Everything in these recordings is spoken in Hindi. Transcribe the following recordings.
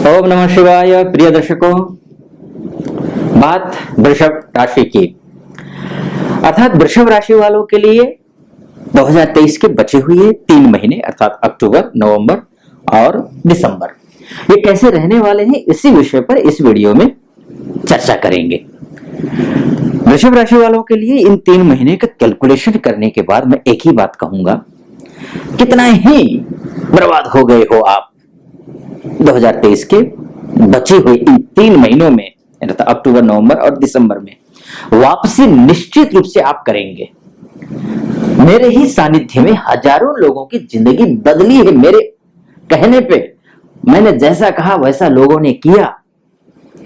ओम नमः शिवाय। प्रिय दर्शकों, बात वृषभ राशि की, अर्थात वृषभ राशि वालों के लिए 2023 के बचे हुए 3 महीने अर्थात अक्टूबर, नवंबर और दिसंबर ये कैसे रहने वाले हैं, इसी विषय पर इस वीडियो में चर्चा करेंगे। वृषभ राशि वालों के लिए इन 3 महीने का कैलकुलेशन करने के बाद मैं एक ही बात कहूंगा, कितना ही बर्बाद हो गए हो आप 2023 के बचे हुए इन 3 महीनों में, अक्टूबर, नवंबर और दिसंबर में वापसी निश्चित रूप से आप करेंगे। मेरे ही सानिध्य में हजारों लोगों की जिंदगी बदली है। मेरे कहने पे मैंने जैसा कहा वैसा लोगों ने किया,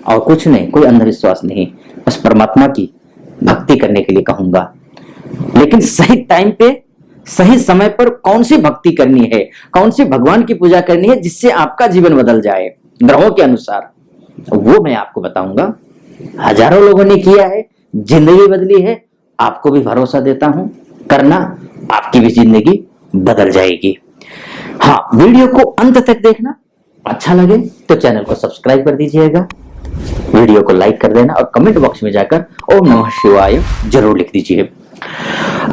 और कुछ नहीं, कोई अंधविश्वास नहीं, बस परमात्मा की भक्ति करने के लिए कहूंगा। लेकिन सही टाइम पे सही समय पर कौन सी भक्ति करनी है, कौन सी भगवान की पूजा करनी है जिससे आपका जीवन बदल जाए ग्रहों के अनुसार, वो मैं आपको बताऊंगा। हजारों लोगों ने किया है, जिंदगी बदली है। आपको भी भरोसा देता हूं, करना, आपकी भी जिंदगी बदल जाएगी। हाँ, वीडियो को अंत तक देखना। अच्छा लगे तो चैनल को सब्सक्राइब कर दीजिएगा, वीडियो को लाइक कर देना और कमेंट बॉक्स में जाकर ओम नमः शिवाय जरूर लिख दीजिए।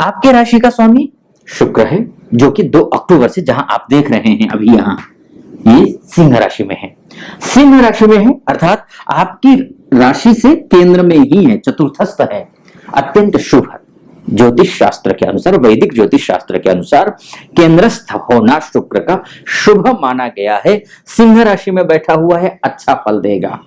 आपके राशि का स्वामी शुक्र है, जो कि 2 अक्टूबर से, जहां आप देख रहे हैं अभी यहाँ, ये सिंह राशि में है। सिंह राशि में है अर्थात आपकी राशि से केंद्र में ही है, चतुर्थस्थ है। अत्यंत शुभ है। ज्योतिष शास्त्र के अनुसार, वैदिक ज्योतिष शास्त्र के अनुसार केंद्रस्थ होना शुक्र का शुभ माना गया है। सिंह राशि में बैठा हुआ है, अच्छा फल देगा।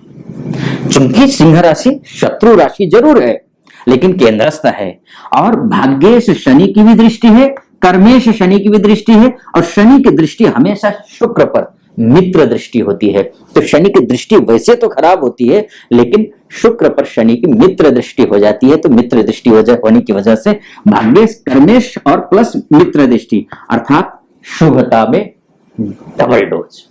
चूंकि सिंह राशि शत्रु राशि जरूर है, लेकिन केंद्रस्थ है और भाग्येश शनि की भी दृष्टि है, कर्मेश शनि की भी दृष्टि है, और शनि की दृष्टि हमेशा शुक्र पर मित्र दृष्टि होती है। तो शनि की दृष्टि वैसे तो खराब होती है, लेकिन शुक्र पर शनि की मित्र दृष्टि हो जाती है। तो मित्र दृष्टि होने की वजह से भाग्येश, कर्मेश और प्लस मित्र दृष्टि अर्थात शुभता में डबल डोज।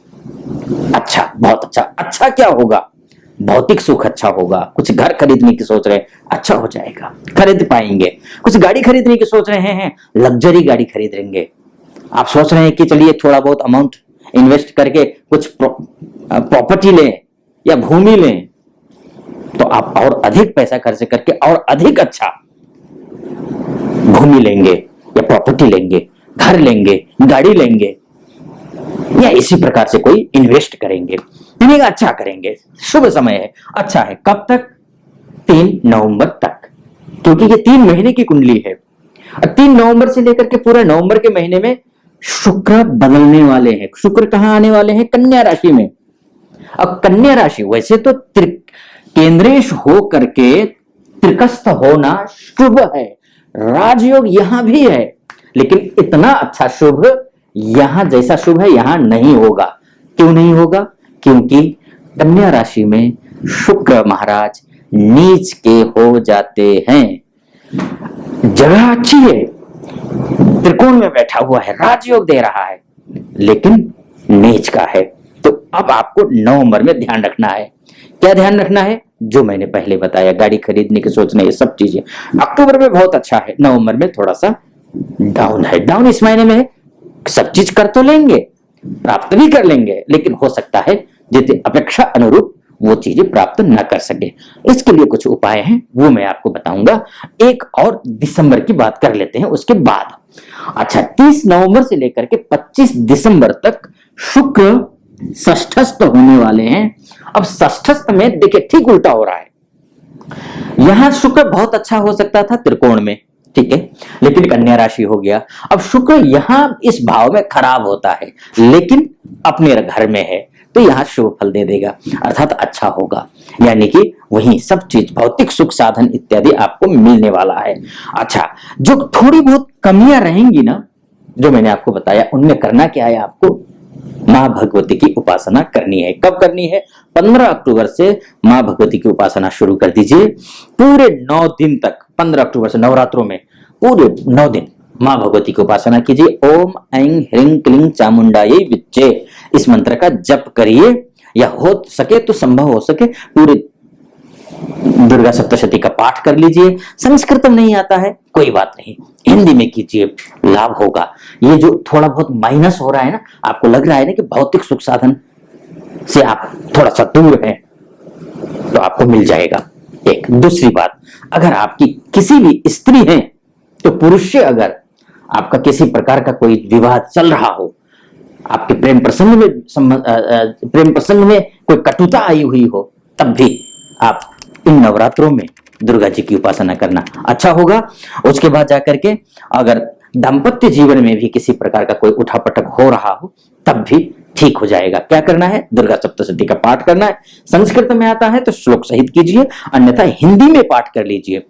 अच्छा, बहुत अच्छा। अच्छा क्या होगा? भौतिक सुख अच्छा होगा। कुछ घर खरीदने की सोच रहे हैं, अच्छा हो जाएगा, खरीद पाएंगे। कुछ गाड़ी खरीदने की सोच रहे हैं, लग्जरी गाड़ी खरीदेंगे। आप सोच रहे हैं कि चलिए थोड़ा बहुत अमाउंट इन्वेस्ट करके कुछ प्रॉपर्टी लें या भूमि लें, तो आप और अधिक पैसा खर्च करके और अधिक अच्छा भूमि लेंगे या प्रॉपर्टी लेंगे, घर लेंगे, गाड़ी लेंगे, या इसी प्रकार से कोई इन्वेस्ट करेंगे, यानी अच्छा करेंगे। शुभ समय है, अच्छा है। कब तक? 3 नवंबर तक, क्योंकि ये 3 महीने की कुंडली है। 3 नवंबर से लेकर के पूरे नवंबर के महीने में शुक्र बदलने वाले हैं। शुक्र कहां आने वाले हैं? कन्या राशि में। अब कन्या राशि वैसे तो केंद्रेश हो करके त्रिकस्थ होना शुभ है, राजयोग यहां भी है, लेकिन इतना अच्छा शुभ यहां जैसा शुभ है यहां नहीं होगा। क्यों नहीं होगा? क्योंकि कन्या राशि में शुक्र महाराज नीच के हो जाते हैं। जगह अच्छी है, त्रिकोण में बैठा हुआ है, राजयोग दे रहा है, लेकिन नीच का है। तो अब आपको नवंबर में ध्यान रखना है। क्या ध्यान रखना है? जो मैंने पहले बताया, गाड़ी खरीदने की सोचना, ये सब चीजें। अक्टूबर में बहुत अच्छा है, नवंबर में थोड़ा सा डाउन है। डाउन इस महीने में सब चीज कर तो लेंगे, प्राप्त भी कर लेंगे, लेकिन हो सकता है जितनी अपेक्षा अनुरूप वो चीजें प्राप्त न कर सके। इसके लिए कुछ उपाय हैं, वो मैं आपको बताऊंगा। एक और दिसंबर की बात कर लेते हैं उसके बाद। अच्छा, 30 नवंबर से लेकर के 25 दिसंबर तक शुक्र षष्ठस्थ होने वाले हैं। अब षष्ठस्थ में देखिए ठीक उल्टा हो रहा है। यहां शुक्र बहुत अच्छा हो सकता था त्रिकोण में, ठीक है, लेकिन कन्या राशि हो गया। अब शुक्र यहां इस भाव में खराब होता है, लेकिन अपने घर में है, तो यहां शुभ फल दे देगा, अर्थात अच्छा होगा। यानी कि वही सब चीज, भौतिक सुख साधन इत्यादि आपको मिलने वाला है। अच्छा, जो थोड़ी बहुत कमियां रहेंगी ना, जो मैंने आपको बताया, उनमें करना क्या है? आपको मां भगवती की उपासना करनी है। कब करनी है? 15 अक्टूबर से मां भगवती की उपासना शुरू कर दीजिए। पूरे 9 दिन तक, 15 अक्टूबर से नवरात्रों में पूरे 9 दिन मां भगवती की उपासना कीजिए। ओम ऐं ह्रीं क्लीं चामुंडायै विच्चे, इस मंत्र का जप करिए, या हो सके तो संभव हो सके पूरे दुर्गा सप्तशती का पाठ कर लीजिए। संस्कृत नहीं आता है, कोई बात नहीं, हिंदी में कीजिए, लाभ होगा। ये जो थोड़ा बहुत माइनस हो रहा है ना, आपको लग रहा है ना कि भौतिक सुख साधन से आप थोड़ा सा दूर हैं तो आपको मिल जाएगा। एक दूसरी बात, अगर आपकी किसी भी स्त्री है तो पुरुष से अगर आपका किसी प्रकार का कोई विवाद चल रहा हो, आपके प्रेम प्रसंग में कोई कटुता आई हुई हो, तब भी आप इन नवरात्रों में दुर्गा जी की उपासना करना अच्छा होगा। उसके बाद जाकर के अगर दाम्पत्य जीवन में भी किसी प्रकार का कोई उठापटक हो रहा हो, तब भी ठीक हो जाएगा। क्या करना है? दुर्गा सप्तशती का पाठ करना है। संस्कृत में आता है तो श्लोक सहित कीजिए, अन्यथा हिंदी में पाठ कर लीजिए,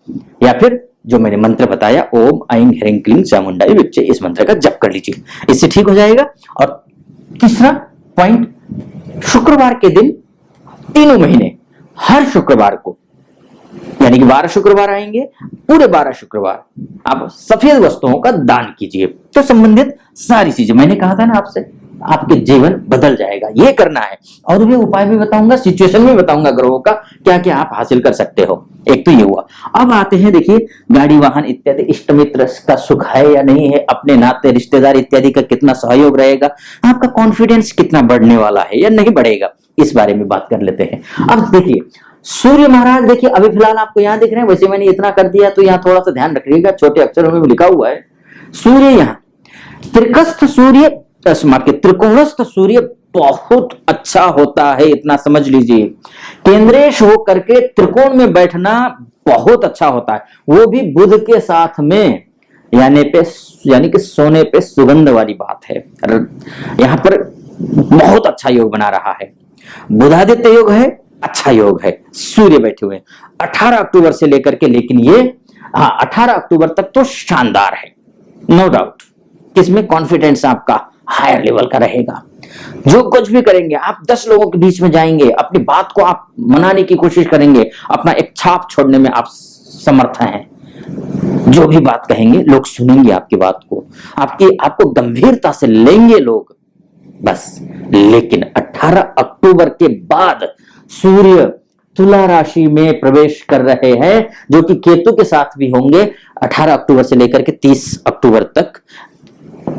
या फिर जो मैंने मंत्र बताया, ओम ऐं ह्रीं क्लीं चामुंडाई विच्चे, इस मंत्र का जप कर लीजिए, इससे ठीक हो जाएगा। और तीसरा पॉइंट, शुक्रवार के दिन तीनों महीने हर शुक्रवार को, यानी कि 12 शुक्रवार आएंगे, पूरे 12 शुक्रवार आप सफेद वस्तुओं का दान कीजिए। तो संबंधित सारी चीजें मैंने कहा था ना आपसे, आपके जीवन बदल जाएगा। ये करना है, और भी उपाय भी बताऊंगा, सिचुएशन भी बताऊंगा ग्रहों का क्या क्या आप हासिल कर सकते हो। एक तो ये हुआ। अब आते हैं, देखिए, गाड़ी वाहन इत्यादि, इष्ट मित्र का सुख है या नहीं है, अपने नाते रिश्तेदार इत्यादि का कितना सहयोग रहेगा, आपका कॉन्फिडेंस कितना बढ़ने वाला है या नहीं बढ़ेगा, इस बारे में बात कर लेते हैं। अब देखिए, सूर्य महाराज, देखिए अभी फिलहाल आपको यहाँ दिख रहे हैं, वैसे मैंने इतना कर दिया तो यहाँ थोड़ा सा ध्यान रखिएगा, छोटे अक्षरों में लिखा हुआ है सूर्य। यहाँ त्रिकस्थ सूर्य, त्रिकोणस्थ सूर्य बहुत अच्छा होता है, इतना समझ लीजिए। केंद्रेश हो करके त्रिकोण में बैठना बहुत अच्छा होता है, वो भी बुध के साथ में, यानी कि सोने पे सुगंध वाली बात है। यहाँ पर बहुत अच्छा योग बना रहा है, बुधादित्य योग है, अच्छा योग है, सूर्य बैठे हुए 18 अक्टूबर से लेकर के, लेकिन ये 18 अक्टूबर तक तो शानदार है, नो डाउट। किसमें? कॉन्फिडेंस आपका हायर लेवल का रहेगा। जो कुछ भी करेंगे आप, 10 लोगों के बीच में जाएंगे, अपनी बात को आप मनाने की कोशिश करेंगे, अपना एक छाप छोड़ने में आप समर्थ हैं। जो भी बात कहेंगे लोग सुनेंगे आपकी बात को, आपको गंभीरता से लेंगे लोग, बस। लेकिन 18 अक्टूबर के बाद सूर्य तुला राशि में प्रवेश कर रहे हैं, जो कि केतु के साथ भी होंगे। 18 अक्टूबर से लेकर के 30 अक्टूबर तक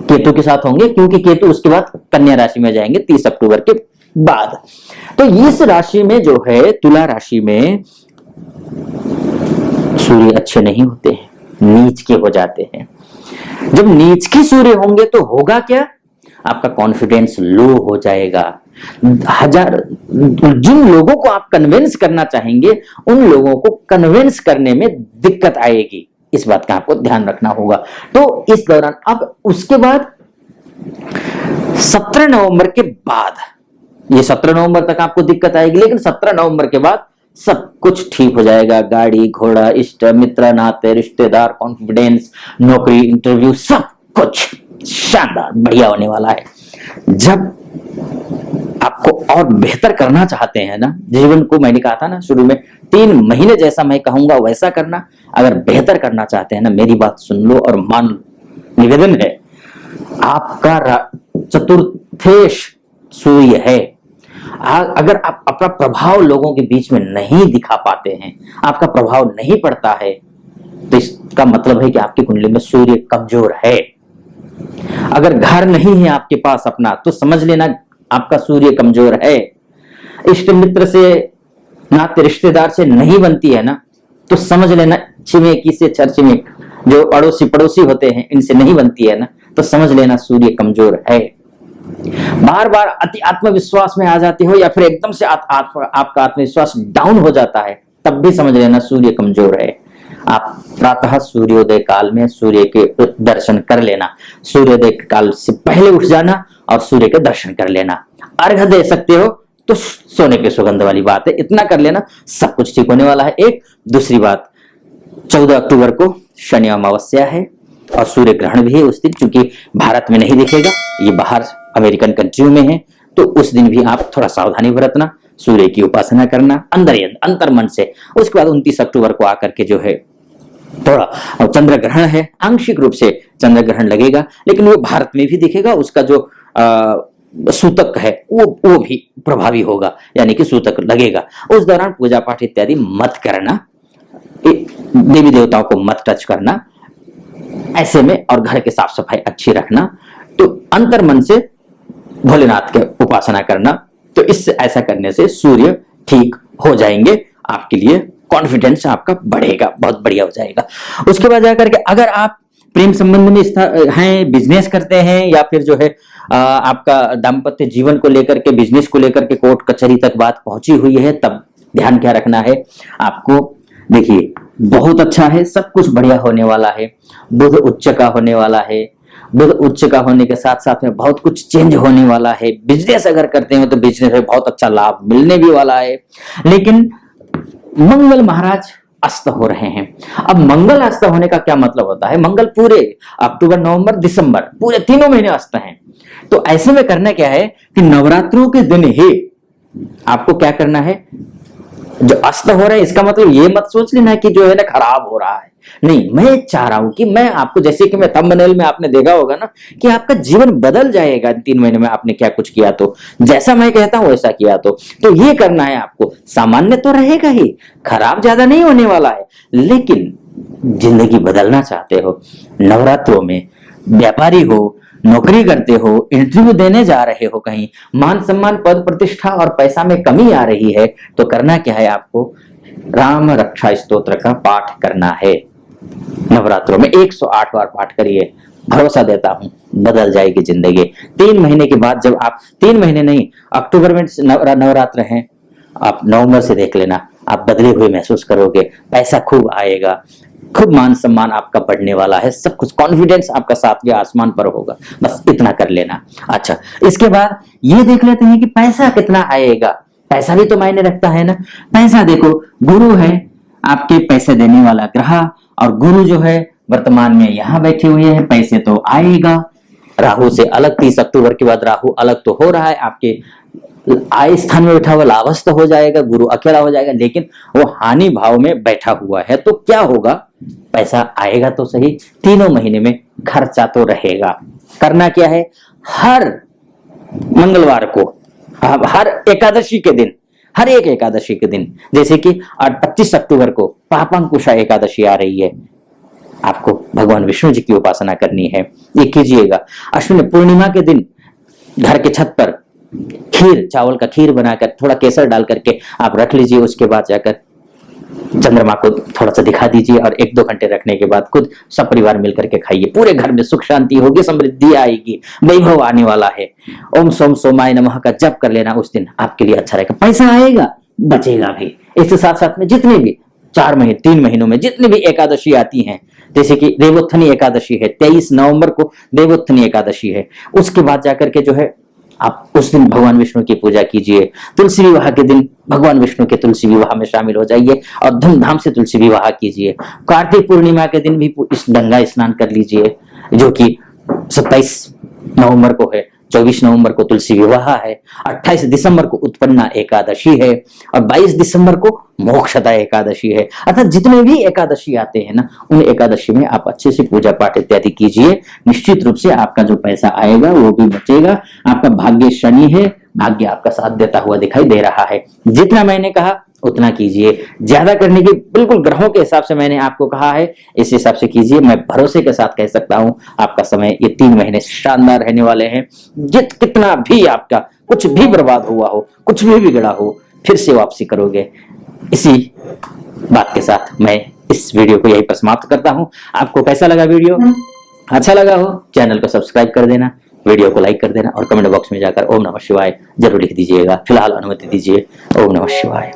केतु के साथ होंगे, क्योंकि केतु उसके बाद कन्या राशि में जाएंगे 30 अक्टूबर के बाद। तो इस राशि में जो है, तुला राशि में सूर्य अच्छे नहीं होते हैं, नीच के हो जाते हैं। जब नीच के सूर्य होंगे तो होगा क्या? आपका कॉन्फिडेंस लो हो जाएगा। जिन लोगों को आप कन्विंस करना चाहेंगे, उन लोगों को कन्विंस करने में दिक्कत आएगी, इस बात का आपको ध्यान रखना होगा। तो इस दौरान, अब उसके बाद 17 नवंबर के बाद, ये 17 नवंबर तक आपको दिक्कत आएगी, लेकिन 17 नवंबर के बाद सब कुछ ठीक हो जाएगा। गाड़ी घोड़ा, इष्ट मित्र, नाते रिश्तेदार, कॉन्फिडेंस, नौकरी, इंटरव्यू, सब कुछ शानदार बढ़िया होने वाला है। जब आपको और बेहतर करना चाहते हैं ना जीवन को, मैंने कहा था ना शुरू में, 3 महीने जैसा मैं कहूंगा वैसा करना। अगर बेहतर करना चाहते हैं ना, मेरी बात सुन लो और मान लो। निवेदन है, आपका चतुर्थेश सूर्य है। अगर आप अपना प्रभाव लोगों के बीच में नहीं दिखा पाते हैं, आपका प्रभाव नहीं पड़ता है, तो इसका मतलब है कि आपकी कुंडली में सूर्य कमजोर है। अगर घर नहीं है आपके पास अपना, तो समझ लेना आपका सूर्य कमजोर है। इष्ट मित्र से, नाते रिश्तेदार से नहीं बनती है ना, तो समझ लेना छिमेकी से, छिमेक जो अड़ोसी पड़ोसी होते हैं, इनसे नहीं बनती है ना, तो समझ लेना सूर्य कमजोर है। बार बार अति आत्मविश्वास में आ जाते हो, या फिर एकदम से आपका आत्मविश्वास डाउन हो जाता है, तब भी समझ लेना सूर्य कमजोर है। आप प्रातः सूर्योदय काल में सूर्य के दर्शन कर लेना, सूर्योदय काल से पहले उठ जाना और सूर्य के दर्शन कर लेना। अर्घ दे सकते हो तो सोने के सुगंध वाली बात है, इतना कर लेना, सब कुछ ठीक होने वाला है। एक दूसरी बात, 14 अक्टूबर को शनि अमावस्या है और सूर्य ग्रहण भी है उस दिन, क्योंकि भारत में नहीं दिखेगा, ये बाहर अमेरिकन कंट्री में है, तो उस दिन भी आप थोड़ा सावधानी बरतना, सूर्य की उपासना करना अंतर मन से। उसके बाद 29 अक्टूबर को आकर के जो है थोड़ा चंद्र ग्रहण है, आंशिक रूप से चंद्र ग्रहण लगेगा, लेकिन वो भारत में भी दिखेगा। उसका जो सूतक है वो भी प्रभावी होगा, यानी कि सूतक लगेगा। उस दौरान पूजा पाठ इत्यादि मत करना, देवी देवताओं को मत टच करना ऐसे में, और घर के साफ सफाई अच्छी रखना। तो अंतर मन से भोलेनाथ के उपासना करना, तो इस ऐसा करने से सूर्य ठीक हो जाएंगे, आपके लिए कॉन्फिडेंस आपका बढ़ेगा, बहुत बढ़िया हो जाएगा। उसके बाद जाकर के अगर आप प्रेम संबंध में हैं, बिजनेस करते हैं, या फिर जो है आपका दाम्पत्य जीवन को लेकर के, बिजनेस को लेकर के कोर्ट कचहरी तक बात पहुंची हुई है, तब ध्यान क्या रखना है आपको। देखिए बहुत अच्छा है, सब कुछ बढ़िया होने वाला है। बुध उच्च का होने वाला है, बुध उच्च का होने के साथ साथ में बहुत कुछ चेंज होने वाला है। बिजनेस अगर करते हैं तो बिजनेस में बहुत अच्छा लाभ मिलने भी वाला है। लेकिन मंगल महाराज अस्त हो रहे हैं। अब मंगल अस्त होने का क्या मतलब होता है, मंगल पूरे अक्टूबर नवंबर दिसंबर पूरे तीनों महीने अस्त हैं। तो ऐसे में करना क्या है कि नवरात्रों के दिन ही आपको क्या करना है, जो अस्त हो रहा है इसका मतलब ये मत सोच लेना कि जो है ना खराब हो रहा है, नहीं। मैं चाह रहा हूं कि मैं आपको, जैसे कि मैं थंबनेल में आपने देखा होगा ना कि आपका जीवन बदल जाएगा 3 महीने में, आपने क्या कुछ किया तो, जैसा मैं कहता हूं वैसा किया तो ये करना है आपको। सामान्य तो रहेगा ही, खराब ज्यादा नहीं होने वाला है, लेकिन जिंदगी बदलना चाहते हो, नवरात्रों में व्यापारी हो, नौकरी करते हो, इंटरव्यू देने जा रहे हो, कहीं मान सम्मान पद प्रतिष्ठा और पैसा में कमी आ रही है, तो करना क्या है आपको, राम रक्षा स्तोत्र का पाठ करना है। नवरात्रों में 108 बार पाठ करिए, भरोसा देता हूं बदल जाएगी जिंदगी। 3 महीने के बाद, जब आप 3 महीने नहीं, अक्टूबर में नवरात्र हैं, आप नवंबर से देख लेना, आप बदले हुए महसूस करोगे, पैसा खूब आएगा, खूब मान सम्मान आपका बढ़ने वाला है, सब कुछ कॉन्फिडेंस आपका 7वें आसमान पर होगा। बस इतना कर लेना। अच्छा, इसके बाद ये देख लेते हैं कि पैसा कितना आएगा। पैसा भी तो मायने रखता है ना। पैसा देखो, गुरु है आपके पैसे देने वाला ग्रह, और गुरु जो है वर्तमान में यहाँ बैठे हुए हैं, पैसे तो आएगा। राहु से अलग, 30 अक्टूबर के बाद राहु अलग तो हो रहा है, आपके आय स्थान में बैठा हुआ लाभस्थ हो जाएगा, गुरु अकेला हो जाएगा, लेकिन वो हानि भाव में बैठा हुआ है। तो क्या होगा, पैसा आएगा तो सही, तीनों महीने में खर्चा तो रहेगा। करना क्या है, हर मंगलवार को, हर एकादशी के दिन, हर एक एकादशी के दिन, जैसे कि 25 अक्टूबर को पापांकुशा एकादशी आ रही है, आपको भगवान विष्णु जी की उपासना करनी है, ये कीजिएगा। अश्विनी पूर्णिमा के दिन घर के छत पर खीर, चावल का खीर बनाकर थोड़ा केसर डाल करके आप रख लीजिए। उसके बाद जाकर चंद्रमा को थोड़ा सा दिखा दीजिए, और 1-2 घंटे रखने के बाद खुद सब परिवार मिलकर के खाइए। पूरे घर में सुख शांति होगी, समृद्धि आएगी, वैभव आने वाला है। ओम सोम सोमाय नमः का जप कर लेना, उस दिन आपके लिए अच्छा रहेगा। पैसा आएगा, बचेगा भी। इसके साथ साथ में जितने भी 3 महीनों में जितनी भी एकादशी आती हैं, जैसे कि देवोत्थानी एकादशी है, 23 नवंबर को देवोत्थानी एकादशी है, उसके बाद जाकर के जो है आप उस दिन भगवान विष्णु की पूजा कीजिए। तुलसी विवाह के दिन भगवान विष्णु के तुलसी विवाह में शामिल हो जाइए और धूमधाम से तुलसी विवाह कीजिए। कार्तिक पूर्णिमा के दिन भी इस गंगा स्नान कर लीजिए, जो कि 27 नवंबर को है, 24 नवंबर को तुलसी विवाह है, 28 दिसंबर को उत्पन्ना एकादशी है, और 22 दिसंबर को मोक्षदा एकादशी है। अर्थात जितने भी एकादशी आते हैं ना, उन एकादशी में आप अच्छे से पूजा पाठ इत्यादि कीजिए। निश्चित रूप से आपका जो पैसा आएगा वो भी बचेगा। आपका भाग्य शनि है, भाग्य आपका साथ देता हुआ दिखाई दे रहा है। जितना मैंने कहा उतना कीजिए, ज्यादा करने की बिल्कुल ग्रहों के हिसाब से मैंने आपको कहा है, इस हिसाब से कीजिए। मैं भरोसे के साथ कह सकता हूं आपका समय ये 3 महीने शानदार रहने वाले हैं। कितना भी आपका कुछ भी बर्बाद हुआ हो, कुछ भी बिगड़ा हो, फिर से वापसी करोगे। इसी बात के साथ मैं इस वीडियो को यहीं पर समाप्त करता हूं। आपको कैसा लगा वीडियो? अच्छा लगा हो चैनल को सब्सक्राइब कर देना, वीडियो को लाइक कर देना, और कमेंट बॉक्स में जाकर ओम नमः शिवाय जरूर लिख दीजिएगा। फिलहाल अनुमति दीजिए। ओम नमः शिवाय।